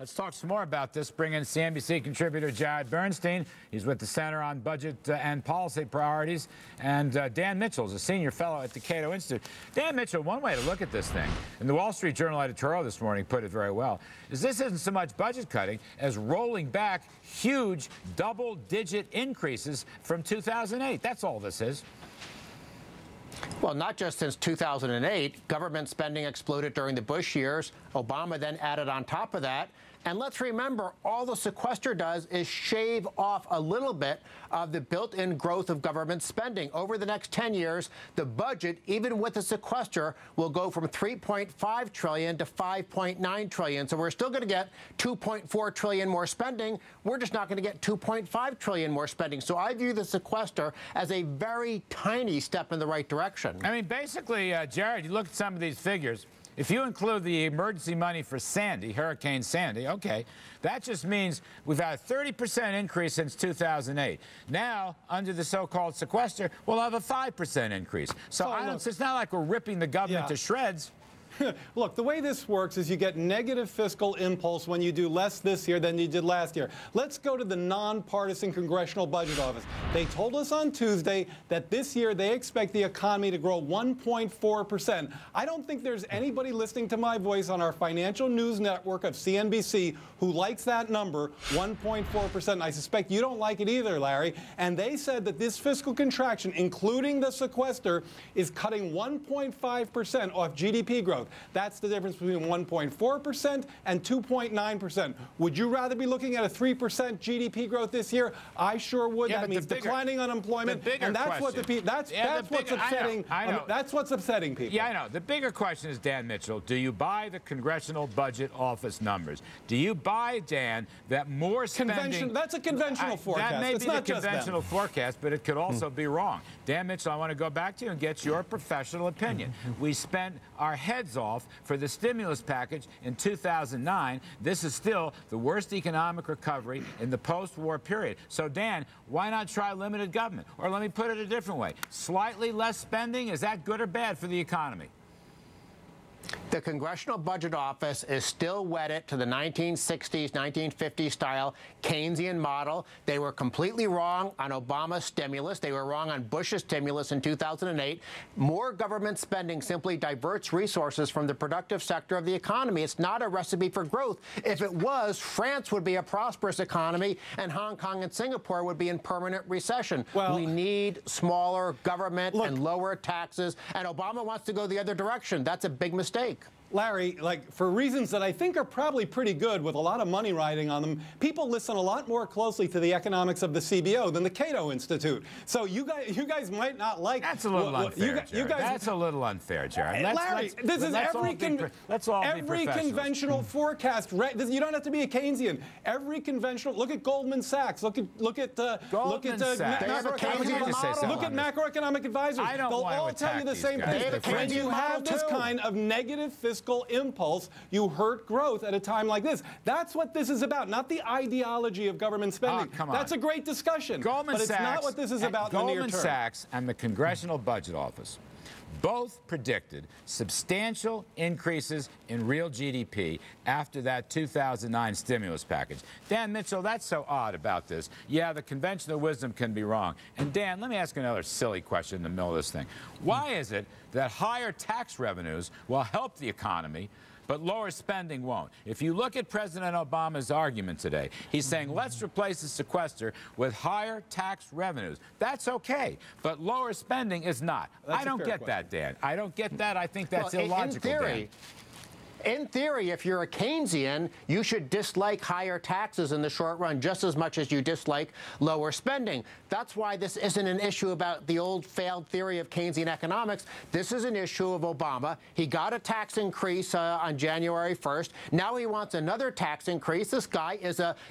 Let's talk some more about this. Bring in CNBC contributor Jared Bernstein. He's with the Center on Budget and Policy Priorities. And Dan Mitchell is a senior fellow at the Cato Institute. Dan Mitchell, one way to look at this thing, and the Wall Street Journal editorial this morning put it very well, is this isn't so much budget cutting as rolling back huge double-digit increases from 2008. That's all this is. Well, not just since 2008. Government spending exploded during the Bush years. Obama then added on top of that. And let's remember, all the sequester does is shave off a little bit of the built-in growth of government spending. Over the next 10 years, the budget, even with the sequester, will go from $3.5 trillion to $5.9 trillion. So we're still going to get $2.4 trillion more spending. We're just not going to get $2.5 trillion more spending. So I view the sequester as a very tiny step in the right direction. I mean, basically, Jared, you look at some of these figures. If you include the emergency money for Sandy, Hurricane Sandy, okay, that just means we've had a 30% increase since 2008. Now, under the so-called sequester, we'll have a 5% increase. So it's not like we're ripping the government to shreds. Look, the way this works is you get negative fiscal impulse when you do less this year than you did last year. Let's go to the nonpartisan Congressional Budget Office. They told us on Tuesday that this year they expect the economy to grow 1.4%. I don't think there's anybody listening to my voice on our financial news network of CNBC who likes that number, 1.4%. I suspect you don't like it either, Larry. And they said that this fiscal contraction, including the sequester, is cutting 1.5% off GDP growth. That's the difference between 1.4% and 2.9%. Would you rather be looking at a 3% GDP growth this year? I sure would. That means declining unemployment, and that's what what's upsetting. That's what's upsetting people. Yeah, I know. The bigger question is, Dan Mitchell, do you buy the Congressional Budget Office numbers? Do you buy, Dan, that more spending? That's a conventional forecast. That may be the conventional forecast, but it could also be wrong. Dan Mitchell, I want to go back to you and get your professional opinion. We spent our heads off for the stimulus package in 2009. This is still the worst economic recovery in the post-war period. So, Dan, why not try limited government? Or let me put it a different way. Slightly less spending, is that good or bad for the economy? The Congressional Budget Office is still wedded to the 1960s, 1950s style Keynesian model. They were completely wrong on Obama's stimulus. They were wrong on Bush's stimulus in 2008. More government spending simply diverts resources from the productive sector of the economy. It's not a recipe for growth. If it was, France would be a prosperous economy, and Hong Kong and Singapore would be in permanent recession. Well, we need smaller government and lower taxes, and Obama wants to go the other direction. That's a big mistake. Larry, for reasons that I think are probably pretty good with a lot of money riding on them, people listen a lot more closely to the economics of the CBO than the Cato Institute. So you guys might not like... That's a little unfair, Jared. That's a little unfair, Jared. Larry, this is every conventional forecast. You don't have to be a Keynesian. Every conventional... Look at Goldman Sachs. Look at macroeconomic advisors. They'll all tell you the same thing. When you have this kind of negative fiscal impulse, you hurt growth at a time like this. That's what this is about, not the ideology of government spending. Come on. That's a great discussion, but it's not what this is about in the near term. Goldman Sachs and the Congressional Budget Office both predicted substantial increases in real GDP after that 2009 stimulus package. Dan Mitchell, that's so odd about this. Yeah, the conventional wisdom can be wrong. And Dan, let me ask another silly question in the middle of this thing. Why is it that higher tax revenues will help the economy, but lower spending won't? If you look at President Obama's argument today, he's saying, let's replace the sequester with higher tax revenues. That's okay, but lower spending is not. I don't get that, Dan. I don't get that. I think that's illogical, Dan. In theory, if you're a Keynesian, you should dislike higher taxes in the short run just as much as you dislike lower spending. That's why this isn't an issue about the old failed theory of Keynesian economics. This is an issue of Obama. He got a tax increase on January 1st. Now he wants another tax increase. This guy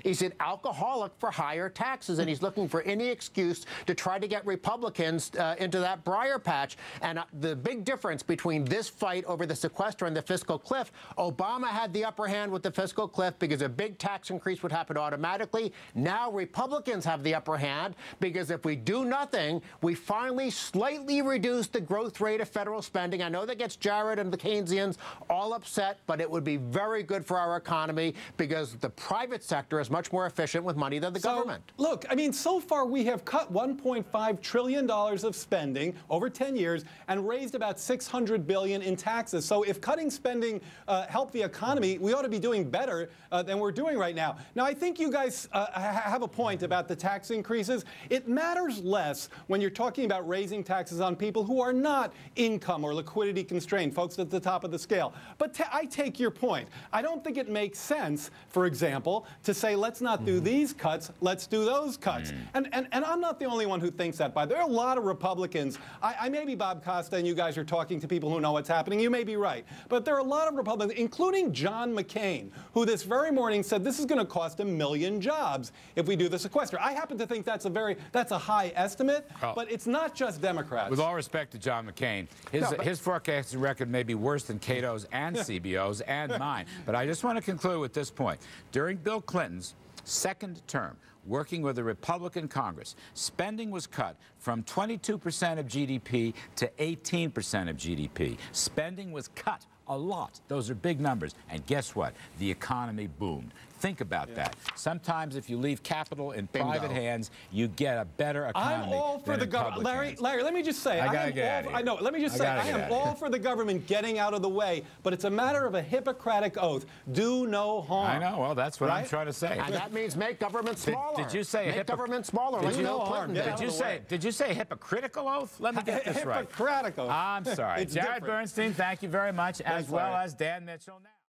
he's an alcoholic for higher taxes, and he's looking for any excuse to try to get Republicans into that briar patch. And the big difference between this fight over the sequester and the fiscal cliff, Obama had the upper hand with the fiscal cliff because a big tax increase would happen automatically. Now Republicans have the upper hand because if we do nothing, we finally slightly reduce the growth rate of federal spending. I know that gets Jared and the Keynesians all upset, but it would be very good for our economy because the private sector is much more efficient with money than the government. Look, I mean, so far we have cut $1.5 trillion of spending over 10 years and raised about $600 billion in taxes. So if cutting spending helped the economy, we ought to be doing better than we're doing right now. Now, I think you guys have a point about the tax increases. It matters less when you're talking about raising taxes on people who are not income or liquidity constrained, folks at the top of the scale. But I take your point. I don't think it makes sense, for example, to say, let's not do these cuts, let's do those cuts. And I'm not the only one who thinks that, by the way. There are a lot of Republicans. I may be Bob Costa, and you guys are talking to people who know what's happening. You may be right. But there are a lot of Republicans, including John McCain, who this very morning said this is going to cost 1 million jobs if we do the sequester. I happen to think that's a high estimate, but it's not just Democrats. With all respect to John McCain, his forecasting record may be worse than Cato's and CBO's and mine. But I just want to conclude with this point. During Bill Clinton's second term, working with a Republican Congress, spending was cut from 22% of GDP to 18% of GDP. Spending was cut a lot. Those are big numbers. And guess what? The economy boomed. Think about that. Sometimes if you leave capital in private hands, you get a better economy. I'm all for the government. Larry, let me just say, let me just say, I am all for the government getting out of the way, but it's a matter of a Hippocratic oath. Do no harm. I know. Well, that's what I'm trying to say. And that means make government smaller. Did you say make government smaller? Did you say hypocritical oath? Let me get this right. Hippocratic oath. I'm sorry. Jared Bernstein, thank you very much, as well as Dan Mitchell. Now.